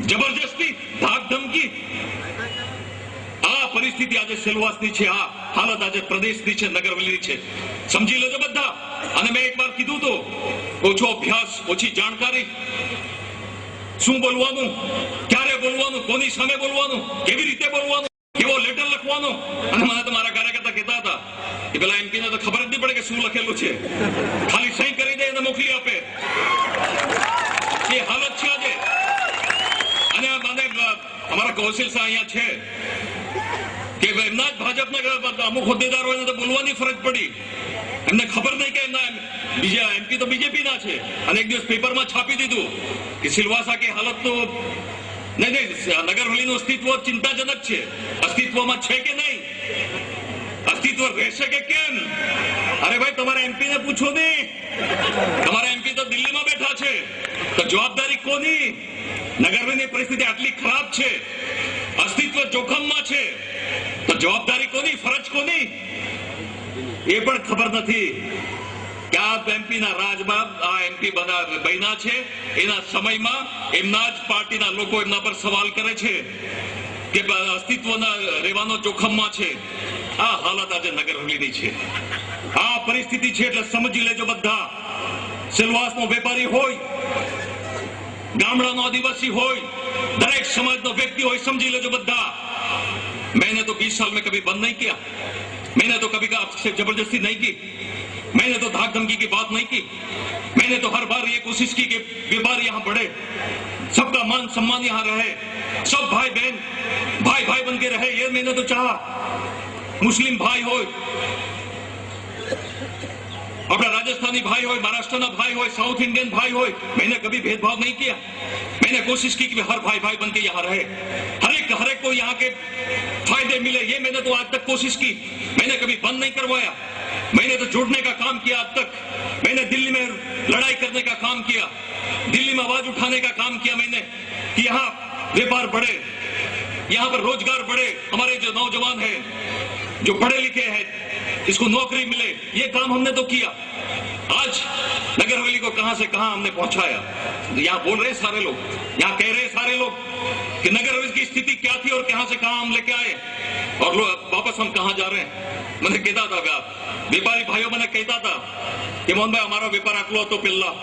જબરજસ્તી, ધાક ધમકી. આ પરિસ્થિતિ આજે સેલવાસની છે, આ હાલત આજે પ્રદેશની છે, નગરવેલીની છે. સમજી લેજો બધા. અને મેં એક વાર કીધું તો, ઓછો અભ્યાસ, ઓછી જાણકારી. શું બોલવાનું, ક્યારે બોલવાનું, કોની સામે બોલવાનું, કેવી રીતે બોલવાનું, કેવો લેટર લખવાનો. અને મને તો મારા કાર્યકર્તા કહેતા હતા કે પેલા એમપી ને તો ખબર જ નહીં પડે કે શું લખેલું છે, ખાલી સહી કરી દે અને મોકલી આપે. એ હાલત છે આજે. અને અમારા કૌશલ શાહ અહીંયા છે કે એમના જ ભાજપના અમુક હોદ્દેદારો એને તો બોલવાની ફરજ પડી. એમને ખબર નહીં કે એમના બીજા એમપી તો બીજેપી ના છે. અને એક દિવસ પેપરમાં છાપી દીધું કે સિલવાસા की हालत तो नहीं, નગરવેલીનું અસ્તિત્વ ચિંતાજનક છે. અસ્તિત્વમાં છે કે નહીં? અસ્તિત્વ રહેશે કે કેમ? અરે ભાઈ તમારા એમપી ને પૂછો ને. તમારા એમપી તો દિલ્હીમાં બેઠા છે, તો જવાબદારી કોની? નગરવેલીની પરિસ્થિતિ આટલી ખરાબ છે, અસ્તિત્વ જોખમમાં છે, તો જવાબદારી કોની, ફરજ કોની? એ પણ ખબર નથી કે આ એમપીના રાજમાં આ એમપી બન્યા છે, એના સમયમાં એમના જ પાર્ટીના લોકો એમના પર સવાલ કરે છે કે અસ્તિત્વના રહેવાનો જોખમમાં છે. આ હાલત આજે નગરવેલીની છે. આ પરિસ્થિતિ છે એટલે સમજી લેજો બધા. સેલવાસનો વેપારી હોય, ગામડાનો આદિવાસી હોય, દરેક समाज व्यक्ति हो, समझी लेजो बद्दा. मैंने तो 20 साल में कभी बंद नहीं किया, मैंने तो कभी आपसे जबरदस्ती नहीं की, मैंने तो धाक धमकी की बात नहीं की. मैंने तो हर बार ये कोशिश की कि व्यापार यहाँ बढ़े, सबका मान सम्मान यहाँ रहे, सब भाई बहन भाई भाई बन के रहे. ये मैंने तो चाहा. मुस्लिम भाई हो, अपना राजस्थानी भाई हो, महाराष्ट्र भाई हो, साउथ इंडियन भाई हो, मैंने कभी भेदभाव नहीं किया. मैंने कोशिश की कि हर भाई भाई बन के यहाँ रहे, हर एक को यहाँ के फायदे मिले. ये मैंने तो आज तक कोशिश की. मैंने कभी बंद नहीं करवाया. मैंने तो जोड़ने का काम किया. अब तक मैंने दिल्ली में लड़ाई करने का काम किया, दिल्ली में आवाज उठाने का काम किया मैंने कि यहाँ व्यापार बढ़े, यहाँ पर रोजगार बढ़े, हमारे जो नौजवान हैं, जो पढ़े लिखे हैं, इसको नौकरी मिले. ये काम हमने तो किया. आज नगरवेली को कहां से कहां हमने पहुंचाया. यहाँ बोल रहे सारे लोग, यहाँ कह रहे सारे लोग कि नगरवेली की स्थिति क्या थी और कहां से कहां हम लेके आए और वापस हम कहां जा रहे हैं. मैंने कहता था, व्यापारी भाइयों मैंने कहता था कि मोहन भाई અમારો વેપાર આટલો હતો પહેલા,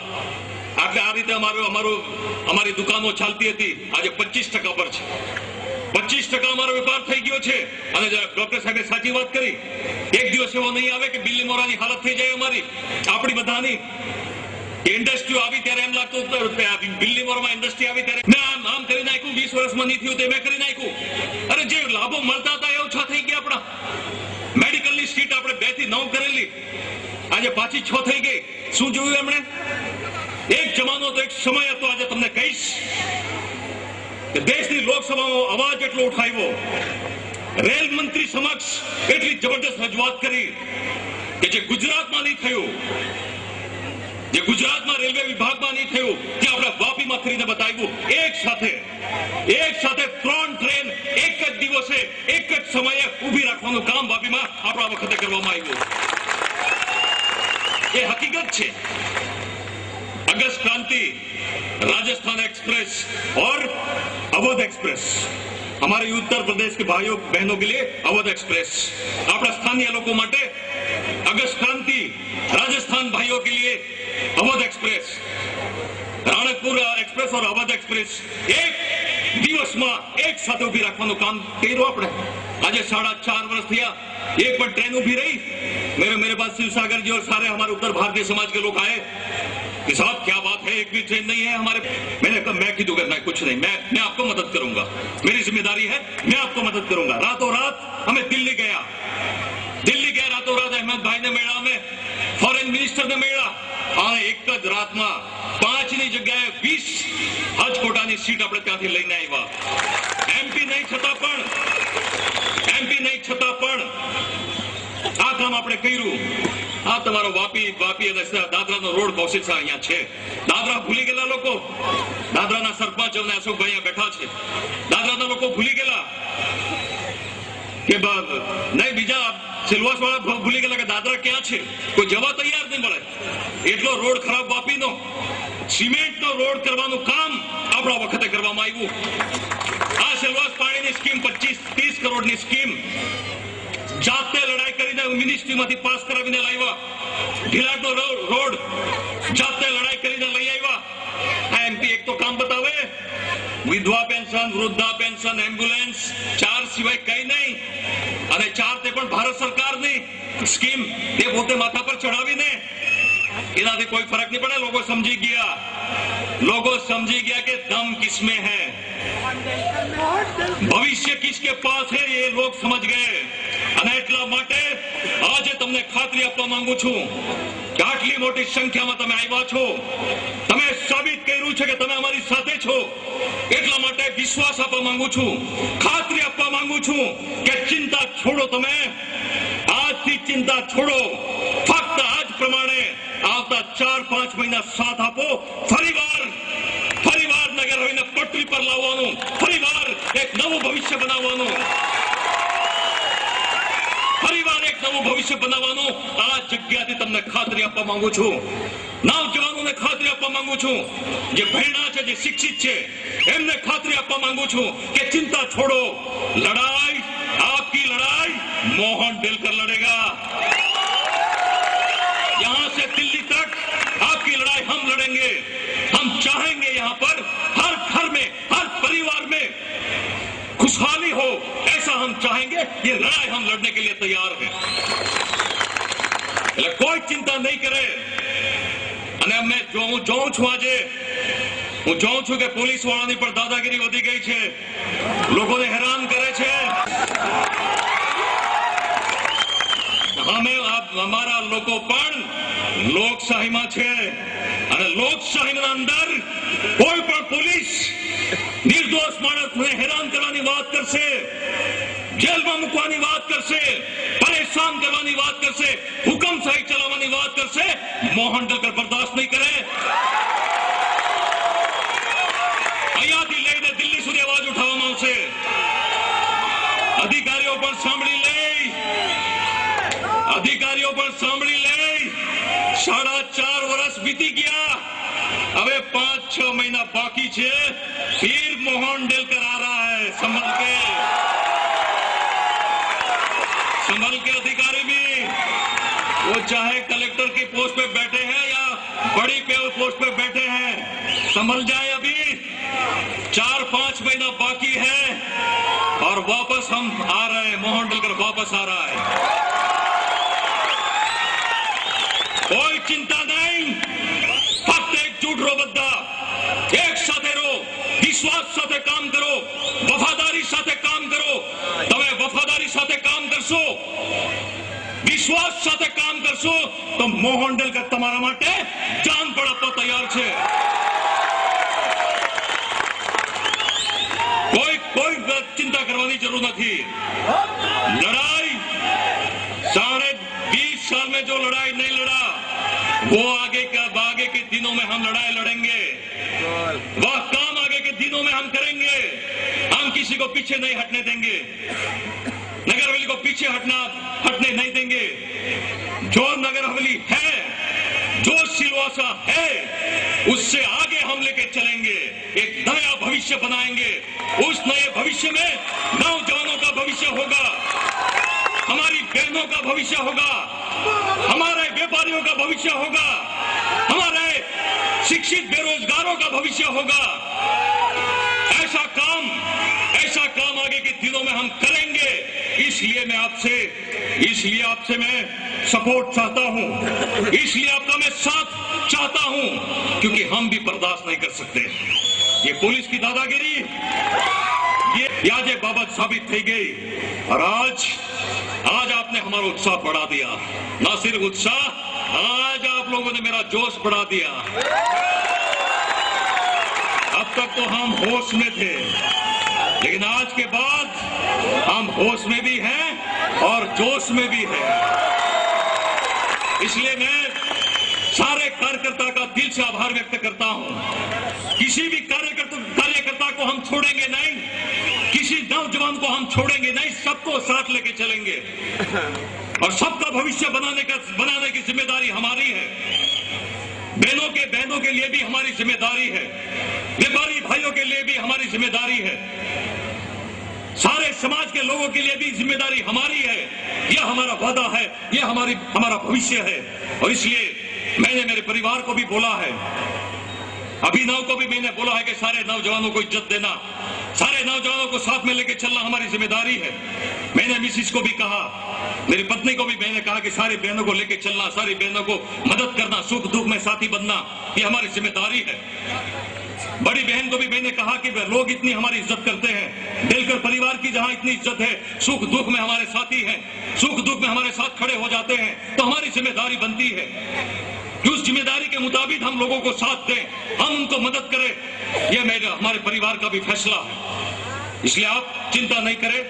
આટલે આ રીતે અમારી દુકાનો ચાલતી હતી, આજે 25% પર છે. 25% અમારો વેપાર થઈ ગયો છે. અને ડોક્ટર સાહેબે સાચી વાત કરી. એક દિવસ એવો નહીં આવે કે બિલ્લી મોરાની હાલત થઈ જાય અમારી, આપણી બધાની. ઇન્ડસ્ટ્રીઓ આવી ત્યારે એમ લાગતું બિલ્લી મોરમાં ઇન્ડસ્ટ્રી આવી ત્યારે મેં આમ કરી નાખ્યું, 20 વર્ષમાં નહીં થયું તે મેં કરી નાખ્યું. અરે જે લાભો મળતા હતા એ ઓછા થઈ ગયા. આપણા મેડિકલની સીટ આપણે 2 થી 9 કરેલી, આજે પાછી 6 થઈ ગઈ. શું જોયું એમણે? એક જમાનો તો એક સમય હતો. આજે તમને કહીશ કે દેશની લોકસભામાં અવાજ એટલો ઉઠાવ્યો, રેલ મંત્રી સમક્ષ એટલી જબરદસ્ત રજૂઆત કરી કે જે ગુજરાતમાં નહીં થયું, જે ગુજરાતમાં રેલવે વિભાગમાં નહીં થયું, જે આપણે વાપીમાં કરીને બતાવ્યું. એક સાથે 3 ટ્રેન એક જ દિવસે એક જ સમયે ઊભી રાખવાનું કામ વાપીમાં આપણા વખતે કરવામાં આવ્યું. એ હકીકત છે. अगस्त क्रांति, राजस्थान एक्सप्रेस और अवध एक्सप्रेस, हमारे उत्तर प्रदेश के भाइयों बहनों के लिए अवध एक्सप्रेस, अपना स्थानीय लोगों माटे अगस्त क्रांति, राजस्थान भाइयों के लिए अवध एक्सप्रेस, राणकपुर एक्सप्रेस और अवध एक्सप्रेस एक दिवस में एक साथ उभी रखવાનું काम કર્યું આપણે। આજે 4.5 વર્ષ થયા, एक पर ट्रेन उभी रही। मेरे पास शिवसागर जी और सारे हमारे उत्तर भारतीय समाज के लोग आए कि साहब क्या बात है, एक भी ट्रेन नहीं है हमारे। मैंने कहा मैं क्यों करना है, कुछ नहीं, मैं आपको मदद करूंगा, मेरी जिम्मेदारी है, मैं आपको मदद करूंगा। रातों रात हमें दिल्ली गया रातों रात अहमद भाई ने मेला में, फॉरेन मिनिस्टर ने मेला, हाँ एक ज रात में 5 ની જગ્યાએ 20 હજકોટાની સીટ આપણે ત્યાંથી લઈને આવ્યા। એમપી નહીં છતાં પણ આ કામ આપણે કર્યું। આ તમારો વાપી અને દાદરાનો રોડ કોશિશ અહીંયા છે। દાદરા ભૂલી ગયેલા લોકો, દાદરાના સરપંચ અને અશોકભાઈ અહીંયા બેઠા છે, દાદરાના લોકો ભૂલી ગયેલા કે નહીં, બીજા સિલવાસ વાળા ભૂલી ગયેલા કે દાદરા ક્યાં છે, કોઈ જવા તૈયાર નહીં મળે। એટલો રોડ ખરાબ વાપીનો, સિમેન્ટનો રોડ કરવાનું કામ આપણા વખતે કરવામાં આવ્યું। આ સિલવાસ પાણીની સ્કીમ 25-30 કરોડની સ્કીમ જાતે લડાઈ કરીને મિનિસ્ટ્રીમાંથી પાસ કરાવીને લાવ્યા। ઢીલાટનો રોડ જાતે લડાઈ કરીને લઈ આવ્યા। આ એમપી એક તો કામ બતાવે, વિધવા પેન્શન, વૃદ્ધા પેન્શન, એમ્બ્યુલન્સ, 4 સિવાય કઈ નહીં। અને 4 તે પણ ભારત સરકારની સ્કીમ, તે પોતે માથા પર ચડાવીને એનાથી કોઈ ફરક નહીં પડે। લોકો સમજી ગયા કે દમ કિસमें है, ભવિષ્ય કિસકે પાસ है, ये लोग समझ गए। અને એટલા માટે આજે તમને ખાતરી આપવા માંગુ છું કે આટલી મોટી સંખ્યામાં તમે આવ્યા છો, તમે સાબિત કર્યું છે કે તમે અમારી સાથે છો। એટલા માટે વિશ્વાસ આપવા માંગુ છું, ખાતરી આપવા માંગુ છું કે ચિંતા છોડો, તમે આજથી ચિંતા છોડો। ફક્ત આજ પ્રમાણે આવતા 4-5 મહિના સાથ આપો। ફરીવાર નગર હવેને પટરી પર લાવવાનું, ફરીવાર એક નવું ભવિષ્ય બનાવવાનું, ફરીવાર એક નવું ભવિષ્ય બનાવવાનું આ જગ્યાથી તમને ખાતરી આપવા માંગુ છું। નવજવાનોને ખાતરી આપવા માંગુ છું, જે ભણ્યા છે, જે શિક્ષિત છે, એમને ખાતરી આપવા માંગુ છું કે चिंता छोड़ो, लड़ाई आपकी लड़ाई मोहन डेलकर लड़ेगा। यहां से दिल्ली तक आपकी लड़ाई हम लड़ेंगे। हम चाहेंगे यहाँ पर हर घर में, हर परिवार में खुशहाली हो, ऐसा हम चाहेंगे। ये लड़ाई हम लड़ने के लिए तैयार हैं, कोई चिंता नहीं करे। અને मैं જોઉં છું આજે, હું જોઉં છું કે પોલીસ વાળાની પર દાદાગીરી વધી ગઈ છે, લોકોને હેરાન કરે છે। અમે અમારા લોકો પણ લોકશાહીમાં છે અને લોકશાહીના અંદર કોઈ પણ પોલીસ નિર્દોષ માણસને હેરાન કરવાની વાત કરશે, જેલમાં મૂકવાની વાત કરશે, પરેશાન કરવાની વાત કરશે, હુકમશાહી ચલાવવાની વાત કરશે, મોહન ડેલકર બરદાસ્ત નહીં કરે। અહીંયાથી લઈને દિલ્હી સુધી અવાજ ઉઠાવવામાં આવશે। અધિકારીઓ પણ સાંભળી લે, 4.5 વર્ષ बीती गया, હવે 5-6 મહિના બાકી છે, फिर मोहन डेलकर आ रहा है। संभल के अधिकारी भी, वो चाहे कलेक्टर की पोस्ट पे बैठे हैं या बड़ी पोस्ट पे बैठे हैं, संभल जाए। अभी 4-5 महीना बाकी है और वापस हम आ रहे हैं, मोहन डेलकर वापस आ रहा है। कोई चिंता नहीं, फक्त एकजुट रो, बद्दा एक साथे रो, विश्वास साथे काम करो, वफादारी साथे काम करो। तमे वफादारी साथे काम करशो, विश्वास साथे काम करशो तो मोहन डेलकर તમારા માટે જાન પણ આપવા તૈયાર છે। कोई चिंता करवानी जरूर नहीं। लड़ाई 20.5 साल में जो लड़ाई नहीं लड़ा, वो आगे के दिनों में हम लड़ाई लड़ेंगे। वह काम आगे के दिनों में हम करेंगे। हम किसी को पीछे नहीं हटने देंगे, नगर हवेली को पीछे हटने नहीं देंगे। जो नगर हवेली है, जो सिलवासा है, उससे आगे हम लेकर लेके चलेंगे, एक नया भविष्य बनाएंगे। उस नए भविष्य में नौजवानों का भविष्य होगा, हमारी बहनों का भविष्य होगा, हमारे व्यापारियों का भविष्य होगा, हमारे शिक्षित बेरोजगारों का भविष्य होगा। ऐसा काम आगे के दिनों में हम करेंगे। इसलिए आपसे मैं सपोर्ट चाहता हूं, इसलिए आपका मैं साथ चाहता हूं, क्योंकि हम भी बर्दाश्त नहीं कर सकते। ये पुलिस की दादागिरी ये आज बाबत साबित થઈ गई। और आज आपने हमारा उत्साह बढ़ा दिया। ना सिर्फ उत्साह, आज आप लोगों ने मेरा जोश बढ़ा दिया। अब तक तो हम होश में थे, लेकिन आज के बाद हम होश में भी हैं और जोश में भी हैं। इसलिए मैं सारे कार्यकर्ता का दिल से आभार व्यक्त करता हूं। किसी भी कार्यकर्ता को हम छोड़ेंगे नहीं, किसी नौजवान को हम छोड़ेंगे नहीं, सबको साथ लेके चलेंगे और सबका भविष्य बनाने की जिम्मेदारी हमारी है। बहनों के लिए भी हमारी जिम्मेदारी है, व्यापारी भाइयों के लिए भी हमारी जिम्मेदारी है, सारे समाज के लोगों के लिए भी जिम्मेदारी हमारी है। यह हमारा वादा है, यह हमारा भविष्य है। और इसलिए मैंने मेरे परिवार को भी बोला है, अभिनव को भी मैंने बोला है कि सारे नौजवानों को इज्जत देना, सारे नौजवानों को साथ में लेकर चलना हमारी जिम्मेदारी है। मैंने मिसिस को भी कहा, मेरी पत्नी को भी मैंने कहा कि सारी बहनों को लेकर चलना, सारी बहनों को मदद करना, सुख दुख में साथी बनना, ये हमारी जिम्मेदारी है। बड़ी बहन को भी मैंने कहा कि लोग इतनी हमारी इज्जत करते हैं, दिलकर परिवार की जहां इतनी इज्जत है, सुख दुख में हमारे साथी हैं, सुख दुख में हमारे साथ खड़े हो जाते हैं, तो हमारी जिम्मेदारी बनती है कि उस जिम्मेदारी के मुताबिक हम लोगों को साथ दें, हम उनको मदद करें। यह हमारे परिवार का भी फैसला है। इसलिए आप चिंता नहीं करें,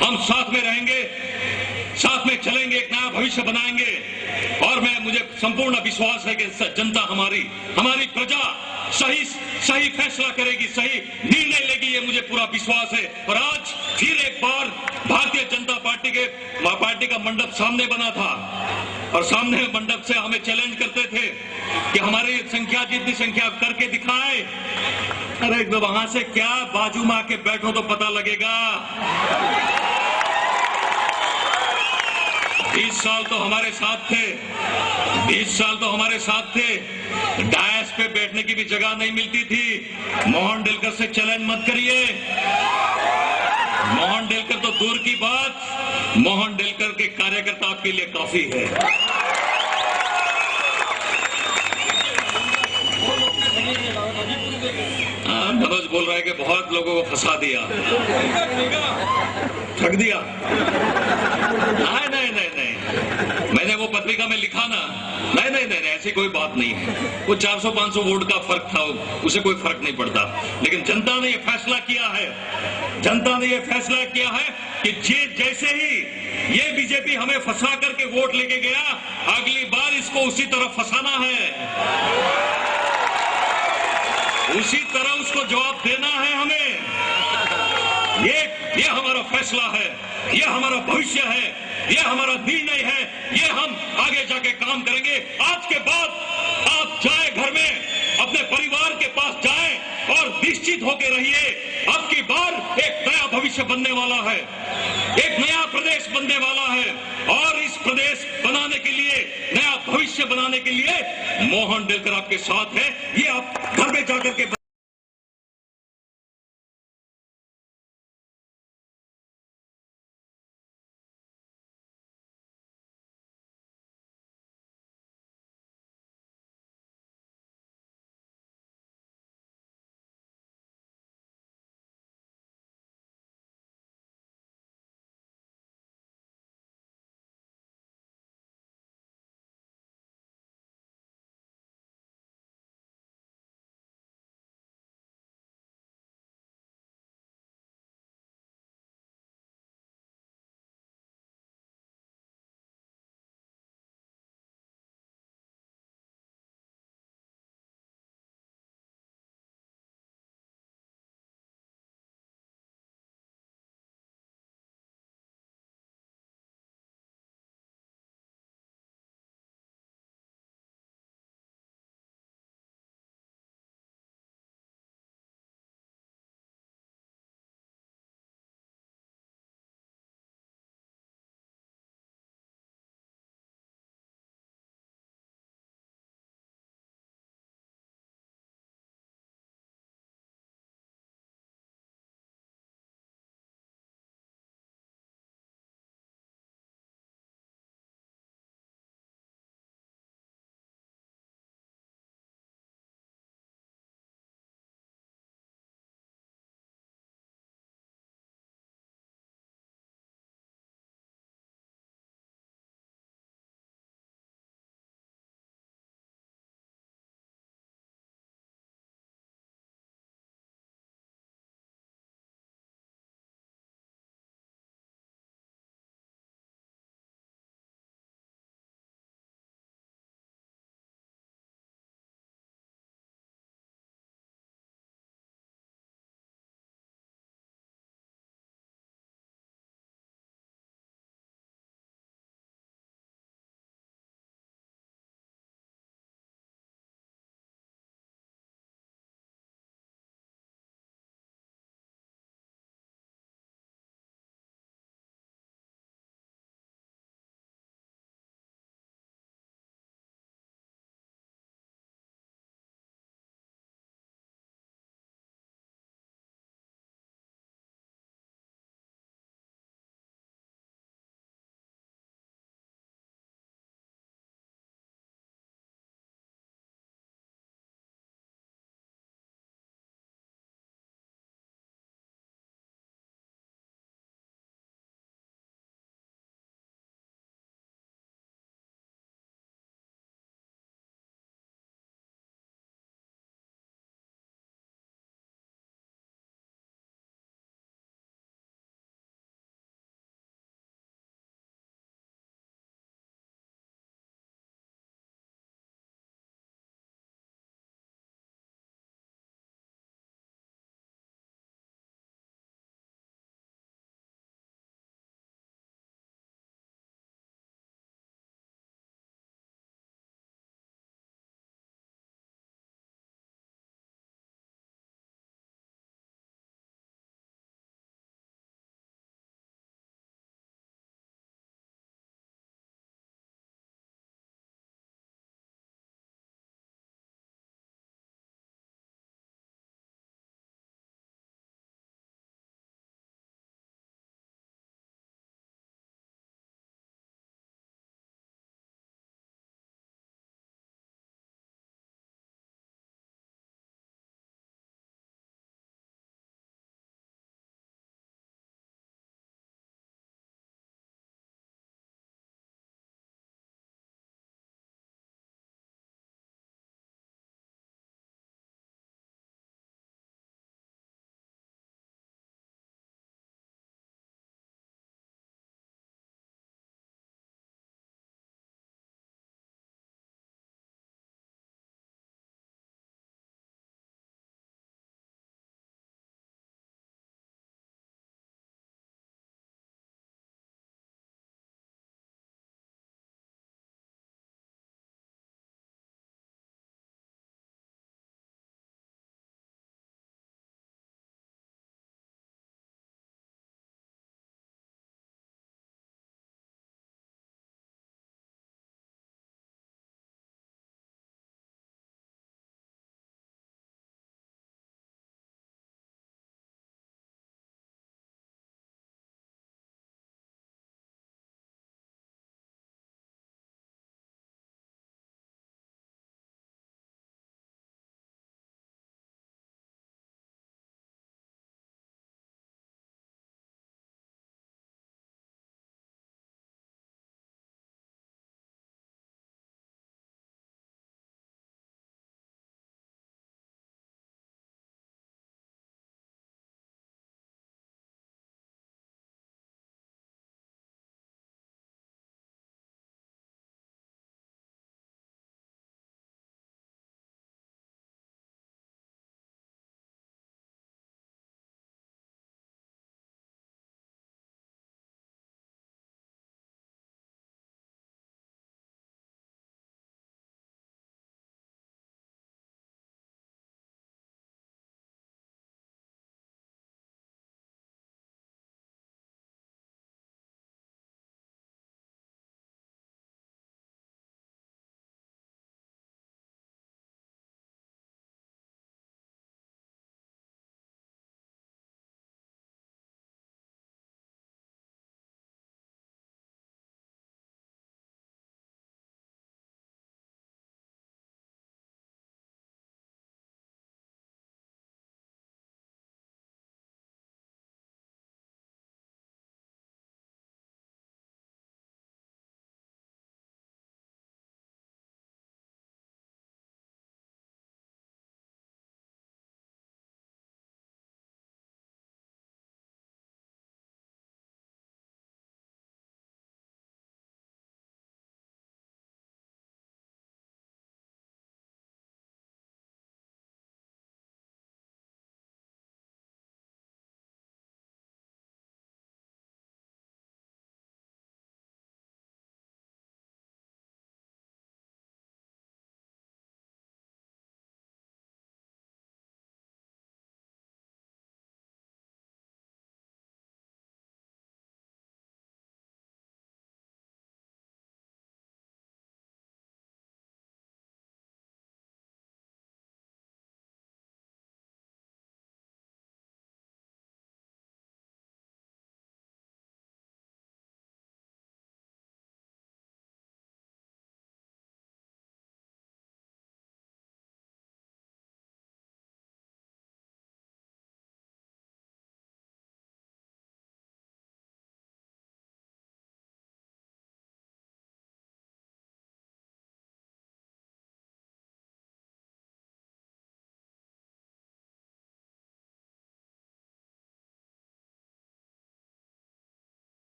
हम साथ में रहेंगे, साथ में चलेंगे, एक नया भविष्य बनाएंगे। और मुझे संपूर्ण विश्वास है कि जनता हमारी प्रजा सही फैसला करेगी, सही निर्णय लेगी, ये मुझे पूरा विश्वास है। और आज फिर एक बार भारतीय जनता पार्टी का मंडप सामने बना था और सामने मंडप से हमें चैलेंज करते थे कि हमारी संख्या जितनी संख्या करके दिखाए। अरे वहां से क्या, बाजू में आके बैठो तो पता लगेगा। 20 साल तो हमारे साथ थे, 20 साल तो हमारे साथ थे। डायस पे बैठने की भी जगह नहीं मिलती थी। मोहन डेलकर से चैलेंज मत करिए। मोहन डेलकर तो दूर की बात, मोहन डेलकर के कार्यकर्ता आपके लिए काफी है। मनोज बोल रहा है कि बहुत लोगों को फंसा दिया, ठग दिया। नहीं, मैंने वो पत्रिका में लिखा ना, नहीं, ऐसी कोई बात नहीं है। वो 400-500 वोट का फर्क था, उसे कोई फर्क नहीं पड़ता। लेकिन जनता ने ये फैसला किया है कि जैसे ही ये बीजेपी हमें फंसा करके वोट लेके गया, अगली बार इसको उसी तरह फंसाना है, उसी तरह उसको जवाब देना है हमें। ये हमारा फैसला है, ये हमारा भविष्य है, ये हमारा निर्णय है, ये हम आगे जाके काम करेंगे। आज के बाद आप जाए घर में, अपने परिवार के पास जाएं और निश्चित होकर रहिए, अब की बार एक नया भविष्य बनने वाला है, एक नया प्रदेश बनने वाला है। और इस प्रदेश बनाने के लिए, नया भविष्य बनाने के लिए मोहन डेलकर आपके साथ है। ये आप घर में जाकर के